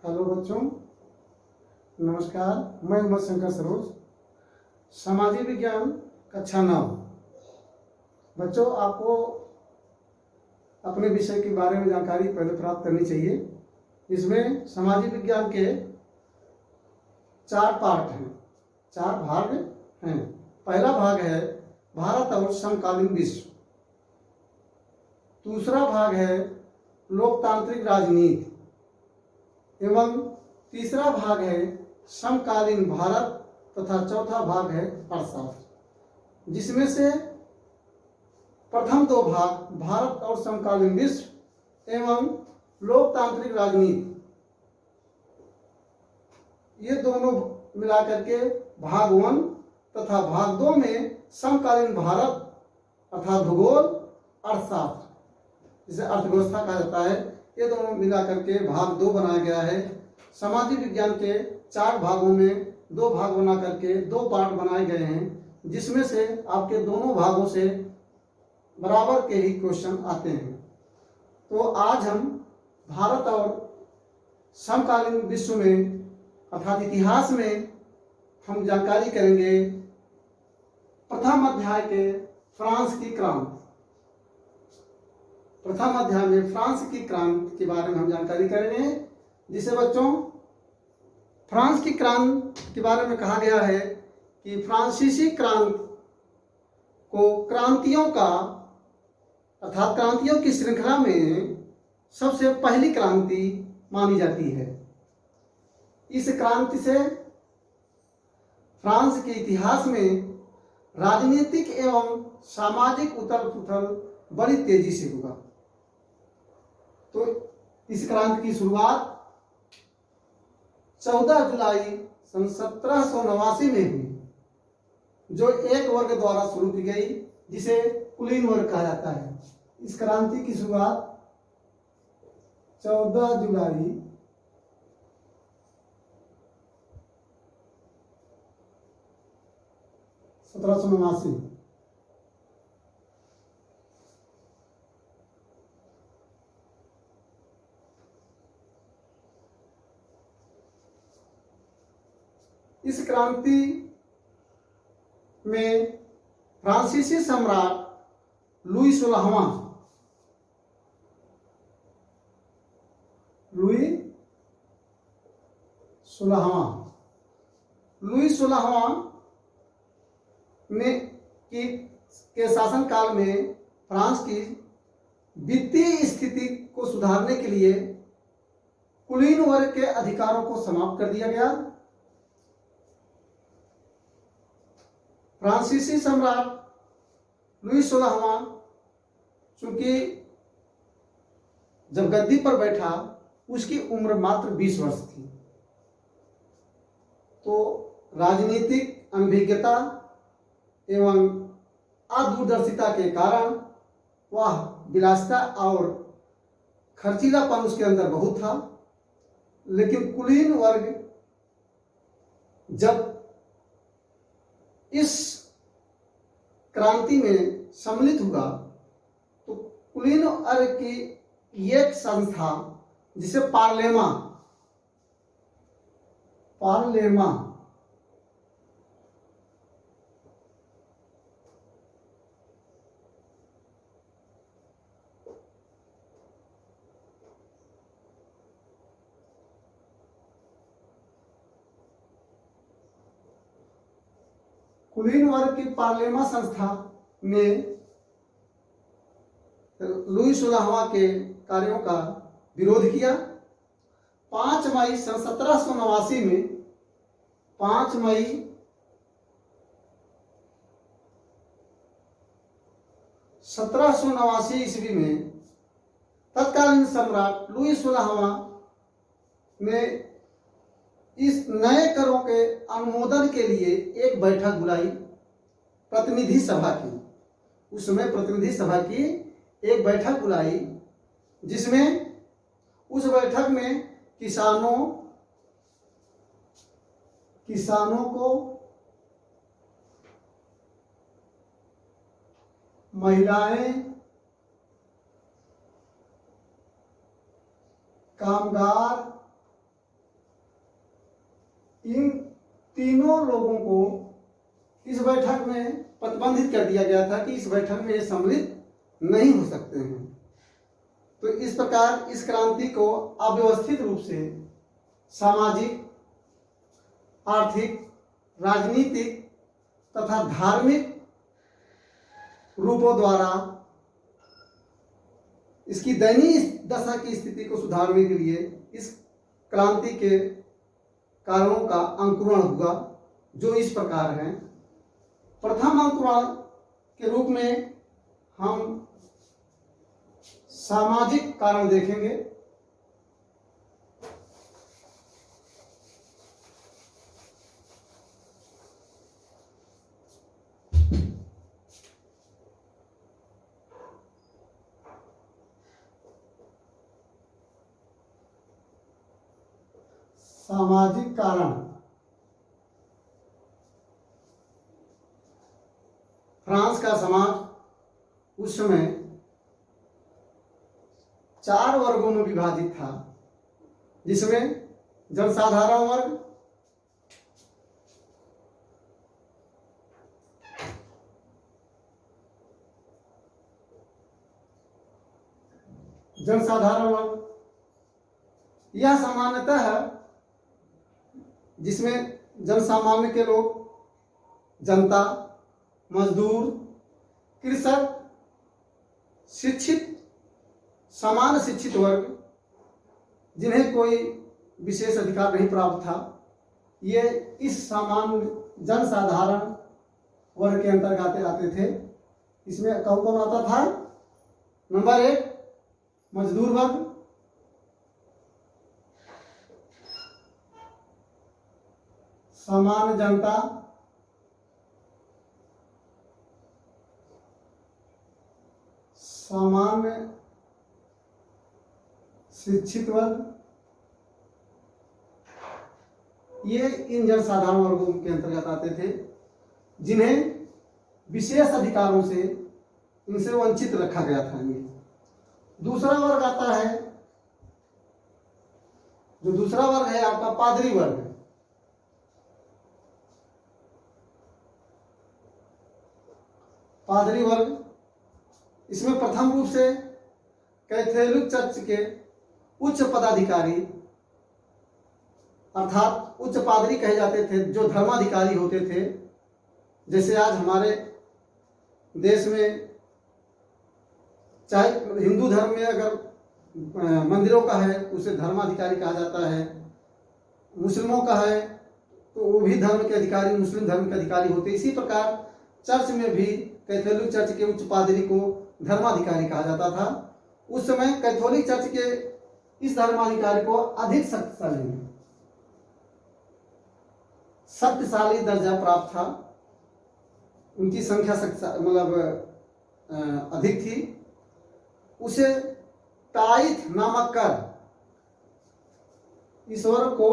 Hello बच्चों, नमस्कार। मैं उमर शंकर सरोज, सामाजिक विज्ञान कक्षा 9। बच्चों, आपको अपने विषय के बारे में जानकारी पहले प्राप्त करनी चाहिए। इसमें सामाजिक विज्ञान के 4 पार्ट हैं, 4 भाग हैं। पहला भाग है भारत और समकालीन विश्व। दूसरा भाग है लोकतांत्रिक राजनीति एवं तीसरा भाग है समकालीन भारत तथा चौथा भाग है अर्थशास्त्र, जिसमें से प्रथम 2 भाग भारत और समकालीन विश्व एवं लोकतांत्रिक राजनीति, ये दोनों मिलाकर के भाग 1 तथा भाग 2 में समकालीन भारत अर्थात भूगोल, अर्थशास्त्र जिसे अर्थव्यवस्था कहा जाता है, ये दोनों मिलाकर के भाग 2 बनाया गया है। सामाजिक विज्ञान के 4 भागों में 2 भाग बना करके 2 पार्ट बनाए गए हैं, जिसमें से आपके दोनों भागों से बराबर के ही क्वेश्चन आते हैं। तो आज हम भारत और समकालीन विश्व में अर्थात इतिहास में हम जानकारी करेंगे प्रथम अध्याय के फ्रांस की क्रांति। प्रथम अध्याय में फ्रांस की क्रांति के बारे में हम जानकारी करेंगे, जिसे बच्चों फ्रांस की क्रांति के बारे में कहा गया है कि फ्रांसीसी क्रांति को क्रांतियों का अर्थात क्रांतियों की श्रृंखला में सबसे पहली क्रांति मानी जाती है। इस क्रांति से फ्रांस के इतिहास में राजनीतिक एवं सामाजिक उथल पुथल बड़ी तेजी से हुआ। तो इस क्रांति की शुरुआत 14 जुलाई सन 1789 में हुई, जो एक वर्ग द्वारा शुरू की गई, जिसे कुलीन वर्ग कहा जाता है। इस क्रांति की शुरुआत 14 जुलाई 1789। इस क्रांति में फ्रांसीसी सम्राट लुई 16वां में के शासन काल में फ्रांस की वित्तीय स्थिति को सुधारने के लिए कुलीन वर्ग के अधिकारों को समाप्त कर दिया गया। फ्रांसीसी सम्राट लुई 16वां चूंकि जब गद्दी पर बैठा, उसकी उम्र मात्र 20 वर्ष थी। तो राजनीतिक अनभिज्ञता एवं अदूरदर्शिता के कारण वह विलासिता और खर्चीलापन उसके अंदर बहुत था। लेकिन कुलीन वर्ग जब इस क्रांति में सम्मिलित हुआ, तो कुलीन वर्ग की एक संस्था जिसे पार्लेमा कुलीन वर्ग की पार्लेमा संस्था ने लुई 16वां के कार्यों का विरोध किया। 5 मई सन 1789 में 5 मई 1789 ईस्वी में तत्कालीन सम्राट लुई 16वां ने इस नए करों के अनुमोदन के लिए एक बैठक बुलाई, प्रतिनिधि सभा की। उस समय प्रतिनिधि सभा की एक बैठक बुलाई, जिसमें उस बैठक में किसानों को, महिलाएं, कामगार, तीनों लोगों को इस बैठक में प्रतिबंधित कर दिया गया था कि इस बैठक में ये सम्मिलित नहीं हो सकते हैं। तो इस प्रकार इस क्रांति को अव्यवस्थित रूप से सामाजिक, आर्थिक, राजनीतिक तथा धार्मिक रूपों द्वारा इसकी दयनीय दशा की स्थिति को सुधारने के लिए इस क्रांति के कारणों का अंकुरण हुआ, जो इस प्रकार है। प्रथम अंकुरण के रूप में हम सामाजिक कारण देखेंगे। सामाजिक कारण फ्रांस का समाज उस समय 4 वर्गों में विभाजित था, जिसमें जनसाधारण वर्ग, यह सामान्यतः जिसमें जनसामान्य के लोग, जनता, मजदूर, कृषक, शिक्षित, समान शिक्षित वर्ग, जिन्हें कोई विशेष अधिकार नहीं प्राप्त था, ये इस सामान्य जनसाधारण वर्ग के अंतर्गत आते थे। इसमें कौन कौन आता था? नंबर 1 मजदूर वर्ग, सामान्य जनता, सामान्य शिक्षित वर्ग, ये इन जनसाधारण वर्गों के अंतर्गत आते थे, जिन्हें विशेष अधिकारों से इनसे वंचित रखा गया था। दूसरा वर्ग आता है, जो दूसरा वर्ग है आपका पादरी वर्ग। पादरी वर्ग, इसमें प्रथम रूप से कैथोलिक चर्च के उच्च पदाधिकारी अर्थात उच्च पादरी कहे जाते थे, जो धर्माधिकारी होते थे। जैसे आज हमारे देश में चाहे हिंदू धर्म में अगर मंदिरों का है उसे धर्माधिकारी कहा जाता है, मुस्लिमों का है तो वो भी धर्म के अधिकारी, मुस्लिम धर्म के अधिकारी होते। इसी प्रकार चर्च में भी कैथोलिक चर्च के उच्च पादरी को धर्माधिकारी कहा जाता था। उस समय कैथोलिक चर्च के इस धर्माधिकारी को अधिक शक्तिशाली दर्जा प्राप्त था। उनकी संख्या मतलब अधिक थी। उसे टाइथ नामक कर, ईश्वर को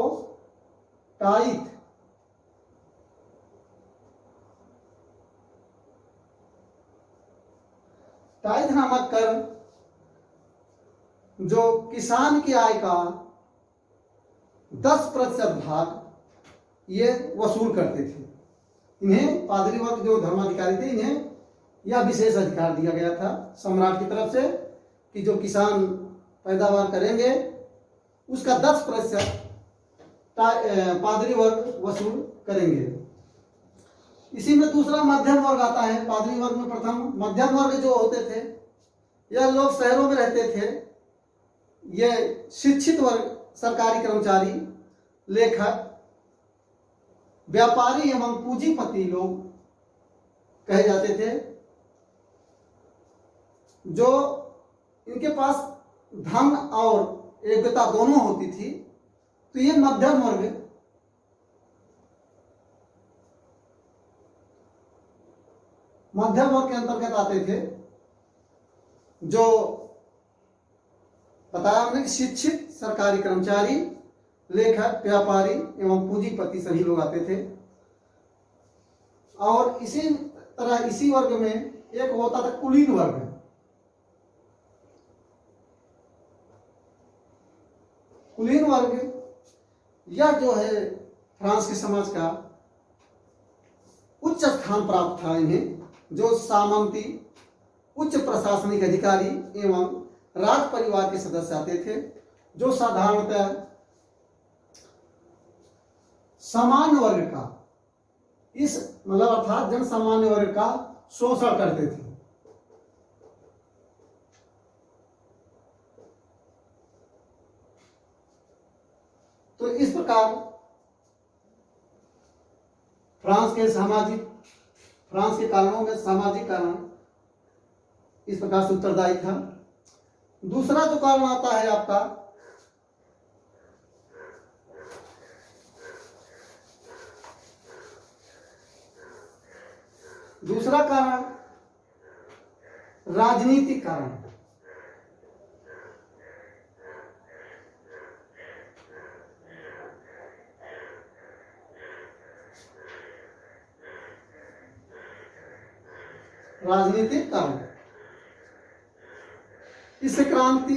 टाइथ नामक कर, जो किसान की आय का 10% भाग ये वसूल करते थे। इन्हें पादरी वर्ग जो धर्माधिकारी थे, इन्हें यह विशेष अधिकार दिया गया था सम्राट की तरफ से कि जो किसान पैदावार करेंगे उसका 10% पादरी वर्ग वसूल करेंगे। इसी में दूसरा मध्यम वर्ग आता है। पादरी वर्ग में प्रथम मध्यम वर्ग जो होते थे, यह लोग शहरों में रहते थे। ये शिक्षित वर्ग, सरकारी कर्मचारी, लेखक, व्यापारी एवं पूंजीपति लोग कहे जाते थे, जो इनके पास धन और योग्यता दोनों होती थी। तो ये मध्यम वर्ग के अंतर्गत आते थे। जो बताया हमने कि शिक्षित, सरकारी कर्मचारी, लेखक, व्यापारी एवं पूंजीपति सभी लोग आते थे। और इसी तरह इसी वर्ग में एक होता था कुलीन वर्ग। कुलीन वर्ग यह जो है फ्रांस के समाज का उच्च स्थान प्राप्त था इन्हें, जो सामंती, उच्च प्रशासनिक अधिकारी एवं राज परिवार के सदस्य आते थे, जो साधारणतः सामान्य वर्ग का, इस मतलब अर्थात जन सामान्य वर्ग का शोषण करते थे। तो इस प्रकार फ्रांस के कारणों में सामाजिक कारण इस प्रकार से उत्तरदायी था। दूसरा जो कारण आता है आपका दूसरा कारण राजनीतिक कारण। राजनीतिक कारण, इस क्रांति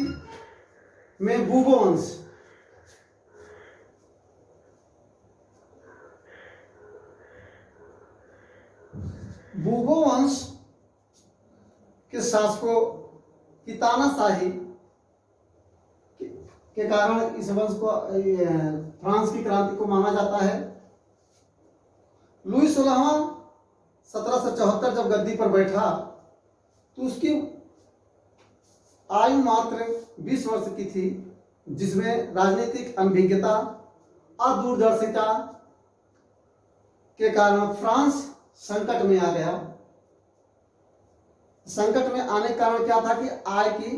में बूबो वंश के शासकों की तानाशाही के कारण इस वंश को फ्रांस की क्रांति को माना जाता है। लुई 16वां 1774 जब गद्दी पर बैठा तो उसकी आयु मात्र 20 वर्ष की थी, जिसमें राजनीतिक अनभिज्ञता, अदूरदर्शिता के कारण फ्रांस संकट में आ गया। संकट में आने का कारण क्या था कि आय की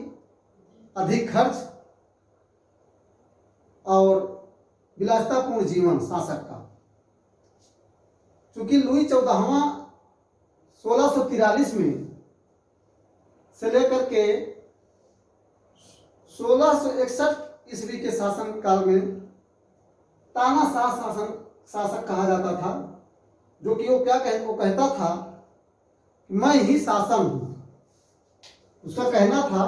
अधिक खर्च और विलासितापूर्ण जीवन शासक का। चूंकि लुई 14वां 1643 में से लेकर के 1661 ईस्वी के शासन काल में तानाशाह शासक कहा जाता था, जो कि वो कहता था मैं ही शासन हूं। उसका कहना था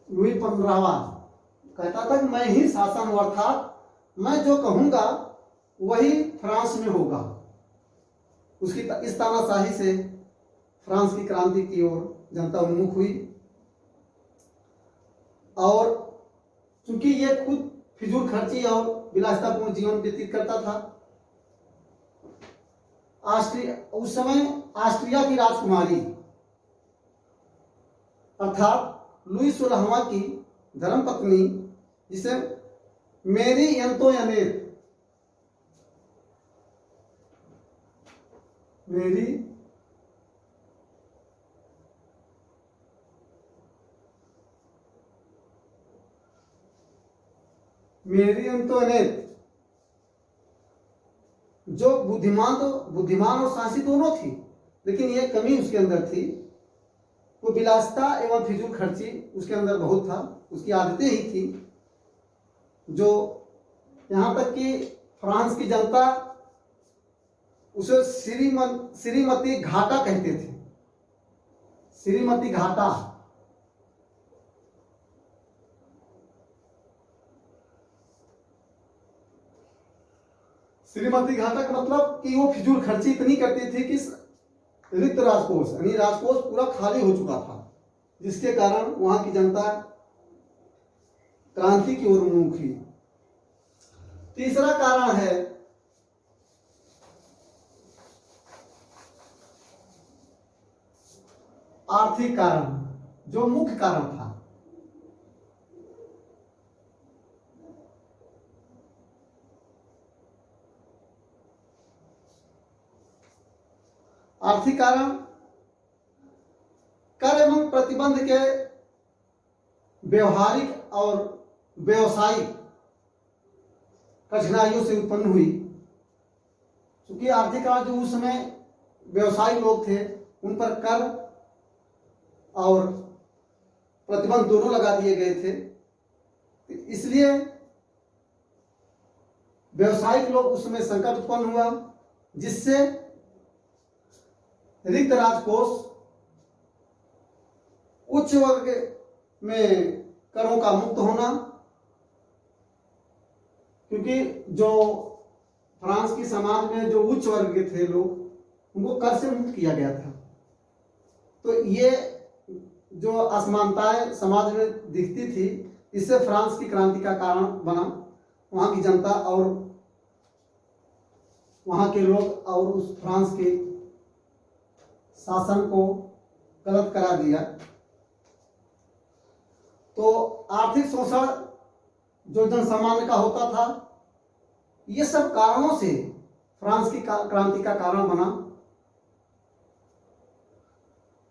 लुई 15वां कहता था कि मैं ही शासन, अर्थात मैं जो कहूंगा वही फ्रांस में होगा। उसकी इस तानाशाही से फ्रांस की क्रांति की ओर जनता उन्मुख हुई। और चूंकि ये खुद फिजूल खर्ची और विलासितापूर्ण जीवन व्यतीत करता था, उस समय ऑस्ट्रिया की राजकुमारी अर्थात लुई 16वां की धर्मपत्नी, जिसे मेरी एंतोनिएट जो बुद्धिमान और साहसी दोनों थी, लेकिन यह कमी उसके अंदर थी, वो विलासिता एवं फिजूल खर्ची उसके अंदर बहुत था। उसकी आदतें ही थी, जो यहाँ तक कि फ्रांस की जनता उसे श्रीमती घाटा कहते थे। श्रीमती घाटा, श्रीमती घाटा का मतलब कि वो फिजूल खर्ची इतनी करती थी कि रिक्त राजकोष, यानी राजकोष पूरा खाली हो चुका था, जिसके कारण वहां की जनता क्रांति की ओर उन्मुख हुई। तीसरा कारण है आर्थिक कारण, जो मुख्य कारण था। आर्थिक कारण कर एवं प्रतिबंध के व्यवहारिक और व्यवसायिक कठिनाइयों से उत्पन्न हुई। क्योंकि आर्थिक कारण जो उस समय व्यवसायी लोग थे, उन पर कर और प्रतिबंध दोनों लगा दिए गए थे, इसलिए व्यवसायिक लोग उस समय संकट उत्पन्न हुआ, जिससे रिक्त राजकोष, उच्च वर्ग में करों का मुक्त होना, क्योंकि जो फ्रांस की समाज में जो उच्च वर्ग के थे लोग, उनको कर से मुक्त किया गया था। तो ये जो असमानताएं समाज में दिखती थी, इससे फ्रांस की क्रांति का कारण बना। वहाँ की जनता और वहाँ के लोग और उस फ्रांस के शासन को गलत करार दिया। तो आर्थिक शोषण जो जनसामान्य का होता था, ये सब कारणों से फ्रांस की क्रांति का कारण बना।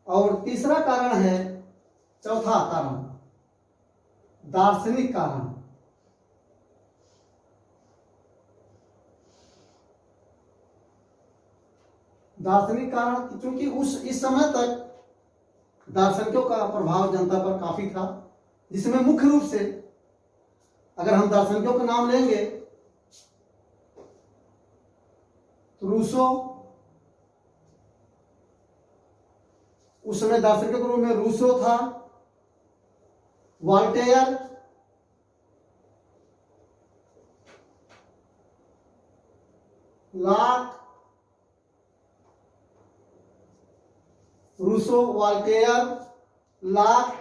और तीसरा कारण है, चौथा कारण, दार्शनिक कारण। दार्शनिक कारण क्योंकि इस समय तक दार्शनिकों का प्रभाव जनता पर काफी था, जिसमें मुख्य रूप से अगर हम दार्शनिकों का नाम लेंगे तो रूसो, उस समय दार्शनिकों के रूप में रूसो था, वॉल्टेयर, लाक, रूसो, वॉल्टेयर, लाक,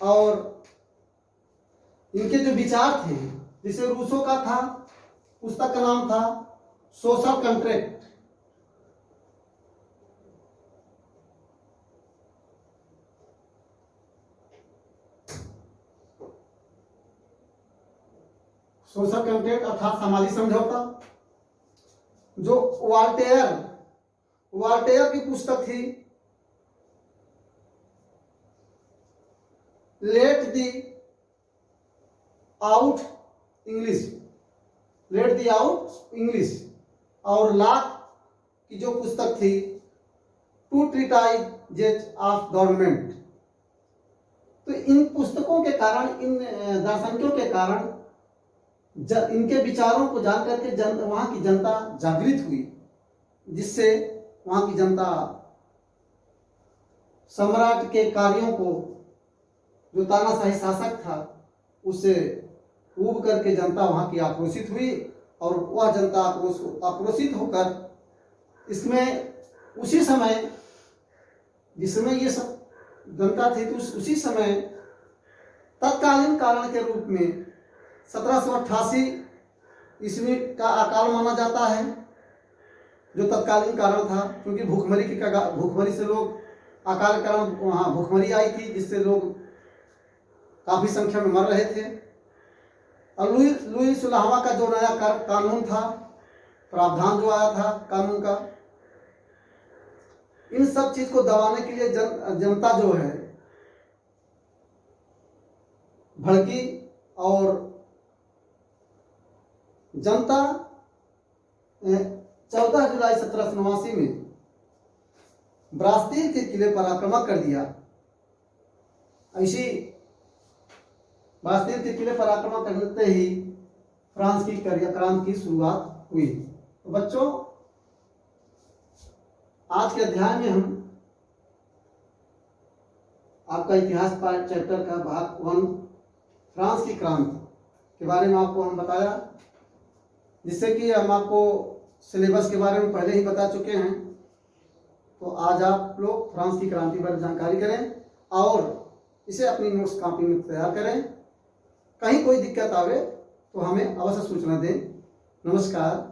और इनके जो विचार थे, जिसे रूसो का था, पुस्तक का नाम था सोशल कॉन्ट्रैक्ट। सोशल कॉन्ट्रैक्ट अर्थात सामाजिक समझौता। जो वॉल्टेयर की पुस्तक थी लेट दी आउट इंग्लिश, और लाक की जो पुस्तक थी टू ट्रीटाइजेज ऑफ गवर्नमेंट। तो इन पुस्तकों के कारण, इन दार्शनिकों के कारण इनके विचारों को जान करके वहां की जनता जागृत हुई, जिससे वहां की जनता सम्राट के कार्यों को, जो तानाशाही शासक था, उससे ऊब करके जनता वहां की आक्रोशित हुई। और वह जनता आक्रोशित होकर इसमें उसी समय जिसमें ये सब जनता थी, तो उसी समय तत्कालीन कारण के रूप में 1788 ईस्वी का अकाल माना जाता है, जो तत्कालीन कारण था, क्योंकि भूखमरी से लोग, अकाल कारण वहाँ भूखमरी आई थी, जिससे लोग काफी संख्या में मर रहे थे। और लुई 16वां का जो नया कानून था, प्रावधान जो आया था कानून का, इन सब चीज को दबाने के लिए जनता जो है भड़की, और जनता 14 जुलाई 1789 में ब्रास्तील के किले पर आक्रमण कर दिया। ऐसी ब्रास्तील के किले पर आक्रमण करते ही फ्रांस की क्रांति की शुरुआत हुई। तो बच्चों, आज के अध्याय में हम आपका इतिहास पार्ट चैप्टर का भाग 1 फ्रांस की क्रांति के बारे में आपको हम बताया, जिससे कि हम आपको सिलेबस के बारे में पहले ही बता चुके हैं। तो आज आप लोग फ्रांस की क्रांति पर जानकारी करें और इसे अपनी नोट्स कॉपी में तैयार करें। कहीं कोई दिक्कत आवे तो हमें अवश्य सूचना दें। नमस्कार।